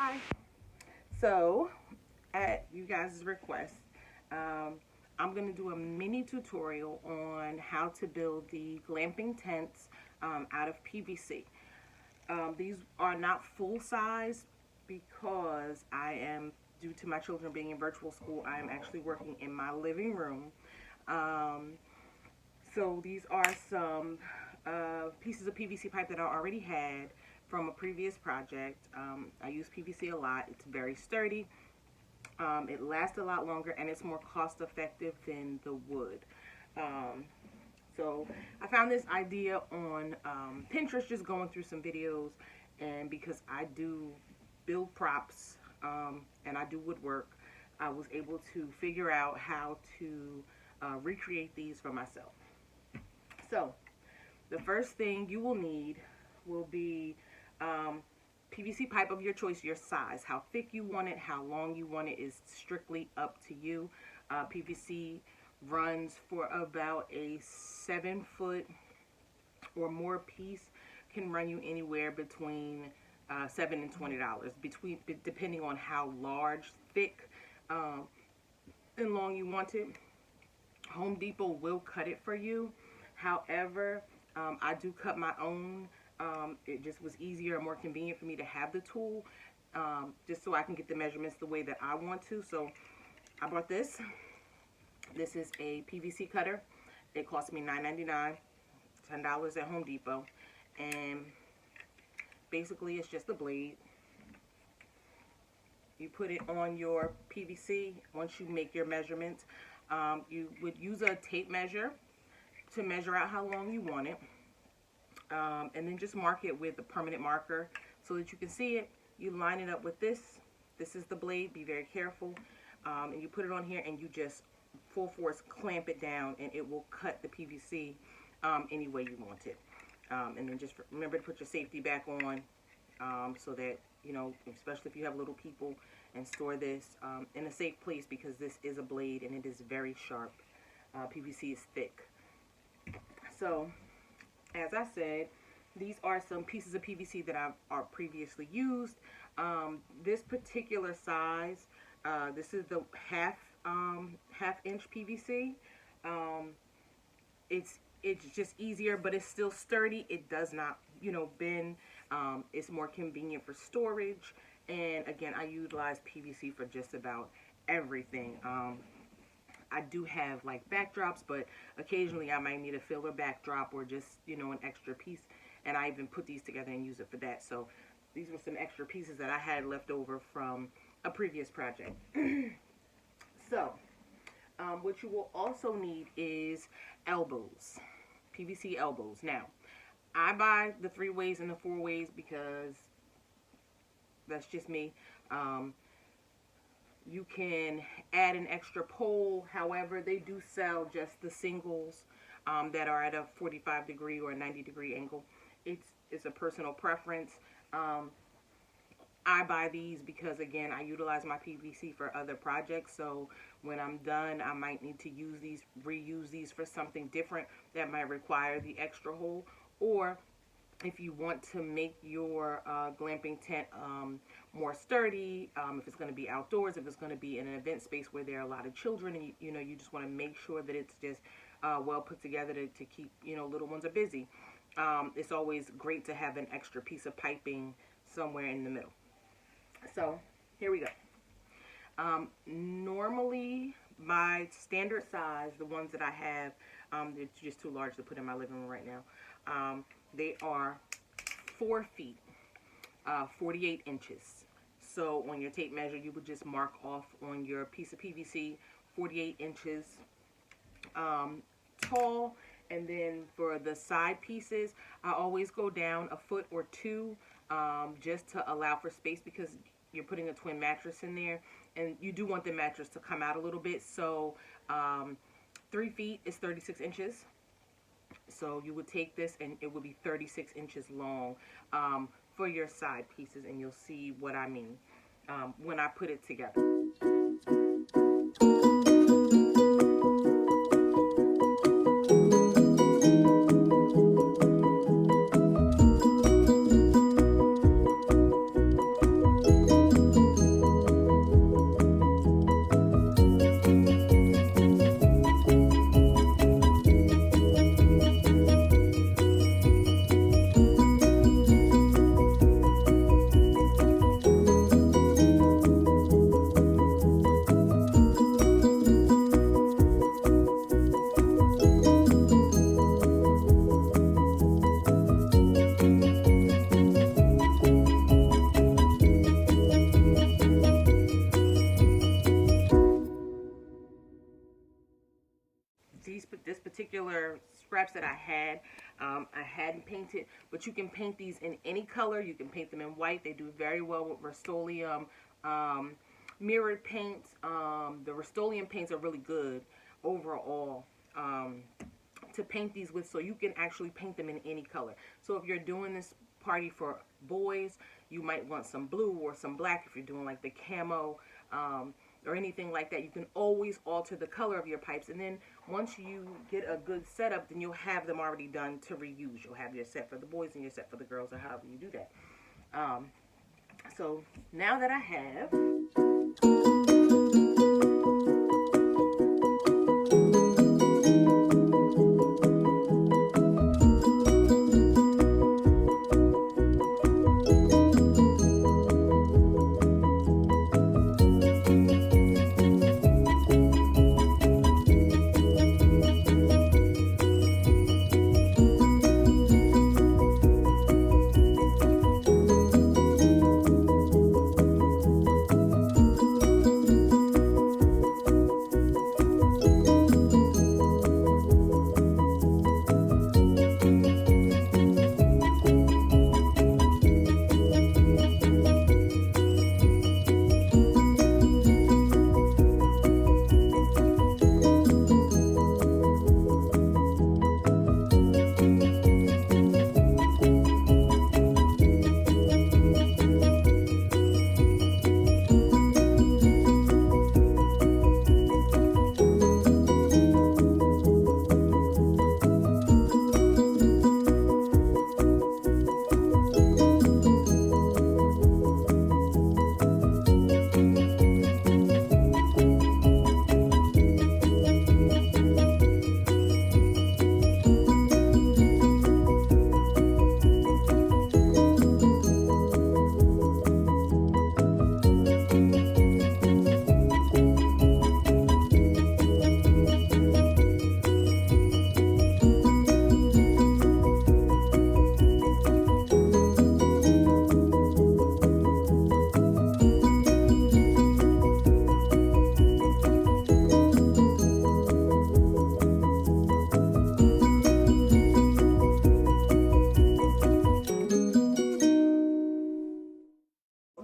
Hi. So, at you guys' request, I'm going to do a mini tutorial on how to build the glamping tents out of PVC. These are not full size because due to my children being in virtual school, I am actually working in my living room. Um, so these are some pieces of PVC pipe that I already had from a previous project. I use PVC a lot. It's very sturdy. It lasts a lot longer and it's more cost effective than the wood. Um, so I found this idea on Pinterest, just going through some videos, and because I do build props and I do woodwork, I was able to figure out how to recreate these for myself. So the first thing you will need will be PVC pipe of your choice, your size. How thick you want it, how long you want it is strictly up to you. PVC runs for about a 7-foot or more piece, can run you anywhere between $7 and $20, depending on how large, thick, and long you want it. Home Depot will cut it for you. However, I do cut my own. It just was easier and more convenient for me to have the tool, just so I can get the measurements the way that I want to. So I bought this. This is a PVC cutter. It cost me $9.99, $10 at Home Depot. And basically it's just a blade. You put it on your PVC once you make your measurements. You would use a tape measure to measure out how long you want it. And then just mark it with a permanent marker so that you can see it. You line it up with this. This is the blade. Be very careful. And you put it on here and you just full force clamp it down, and it will cut the PVC any way you want it. And then just remember to put your safety back on so that, you know, especially if you have little people, and store this in a safe place, because this is a blade and it is very sharp. PVC is thick. So as I said, these are some pieces of PVC that I've previously used. This particular size, this is the half inch PVC. It's just easier, but it's still sturdy. It does not, you know, bend. It's more convenient for storage. And again, I utilize PVC for just about everything. I do have like backdrops, but occasionally I might need a filler backdrop or just, you know, an extra piece. And I even put these together and use it for that. So these were some extra pieces that I had left over from a previous project. So what you will also need is elbows, PVC elbows. Now, I buy the 3-ways and the 4-ways because that's just me. You can add an extra pole. However, they do sell just the singles that are at a 45-degree or a 90-degree angle. It's a personal preference. I buy these because, again, I utilize my PVC for other projects. So when I'm done, I might need to reuse these for something different that might require the extra hole. Or if you want to make your glamping tent more sturdy, if it's going to be outdoors, if it's going to be in an event space where there are a lot of children, and you know, you just want to make sure that it's just well put together to keep, you know, little ones are busy. It's always great to have an extra piece of piping somewhere in the middle. So here we go. Normally my standard size, the ones that I have, they're just too large to put in my living room right now. They are 4 feet, 48 inches. So on your tape measure, you would just mark off on your piece of PVC 48 inches tall. And then for the side pieces, I always go down a foot or 2 just to allow for space, because you're putting a twin mattress in there and you do want the mattress to come out a little bit. So 3 feet is 36 inches. So you would take this and it would be 36 inches long for your side pieces, and you'll see what I mean when I put it together. particular scraps that I hadn't painted, but you can paint these in any color. You can paint them in white. They do very well with Rust-Oleum mirrored paints. The Rust-Oleum paints are really good overall to paint these with, so you can actually paint them in any color. So if you're doing this party for boys, you might want some blue or some black. If you're doing like the camo or anything like that, you can always alter the color of your pipes. And then once you get a good setup, then you'll have them already done to reuse. You'll have your set for the boys and your set for the girls, or however you do that. So now that I have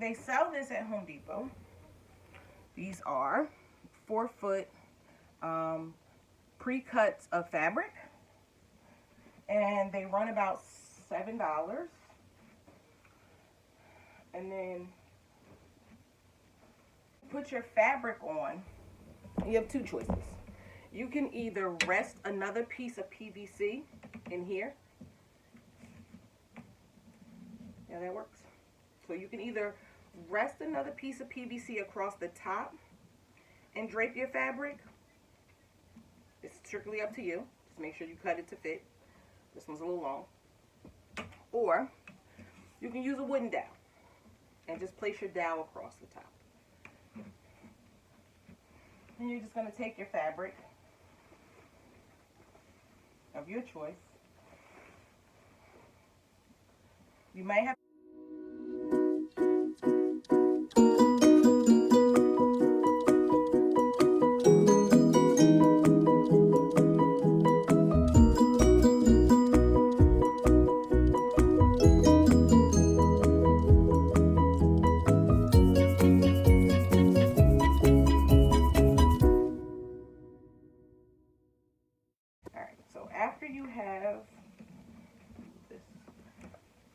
they sell this at Home Depot. These are 4-foot pre-cuts of fabric, and they run about $7. And then put your fabric on. You have two choices. You can either rest another piece of PVC in here. Yeah, that works. So you can either rest another piece of PVC across the top and drape your fabric. It's strictly up to you. Just make sure you cut it to fit. This one's a little long. Or you can use a wooden dowel and just place your dowel across the top. And you're just going to take your fabric of your choice. You might have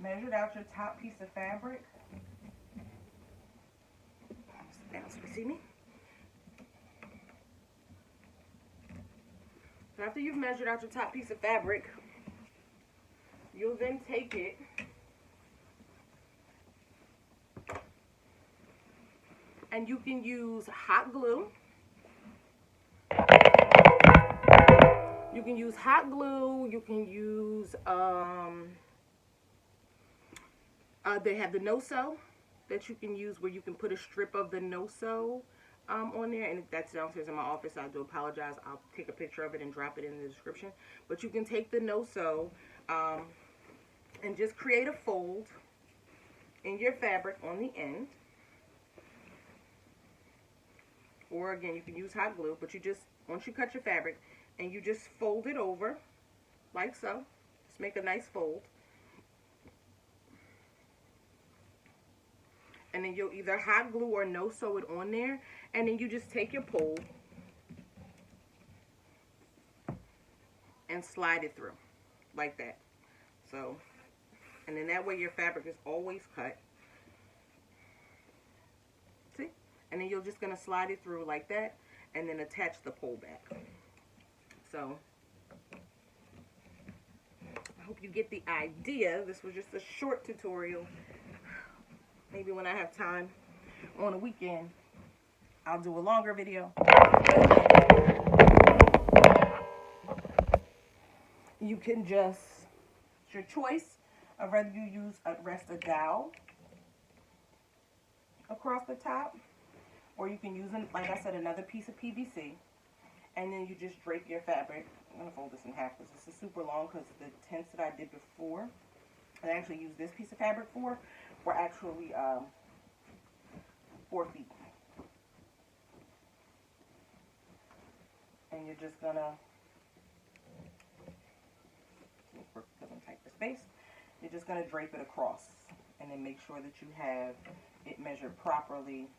measured out your top piece of fabric. Sit down so you see me. So after you've measured out your top piece of fabric, you'll then take it and you can use hot glue. You can use hot glue. You can use they have the no-sew that you can use, where you can put a strip of the no-sew on there, and if that's downstairs in my office, I do apologize. I'll take a picture of it and drop it in the description. But you can take the no-sew and just create a fold in your fabric on the end. Or again, you can use hot glue, but you just, once you cut your fabric, and you just fold it over like so. Just make a nice fold. And then you'll either hot glue or no sew it on there, and then you just take your pole and slide it through like that. So, and then that way your fabric is always cut. See? And then you're just going to slide it through like that and then attach the pole back. So, I hope you get the idea. This was just a short tutorial. Maybe when I have time on a weekend, I'll do a longer video. You can just, it's your choice of whether you use a dowel across the top, or you can use, like I said, another piece of PVC, and then you just drape your fabric. I'm going to fold this in half because this is super long, because the tents that I did before, I actually used this piece of fabric for, were actually 4 feet. And you're just going to, because I'm tight for space, you're just going to drape it across, and then make sure that you have it measured properly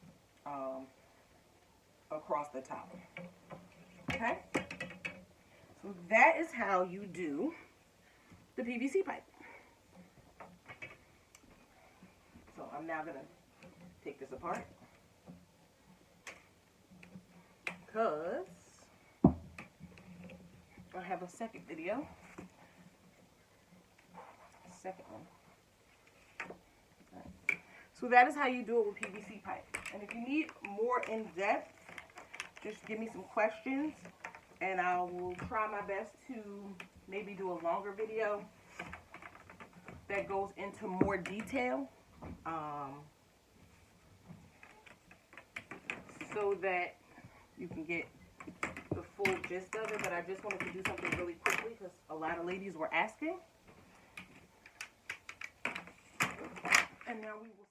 across the top. Okay? So that is how you do the PVC pipe. So I'm now going to take this apart, because I have a second video. Second one. Right. So that is how you do it with PVC pipe. And if you need more in depth, just give me some questions, and I will try my best to maybe do a longer video that goes into more detail, so that you can get the full gist of it. But I just wanted to do something really quickly because a lot of ladies were asking. And now we will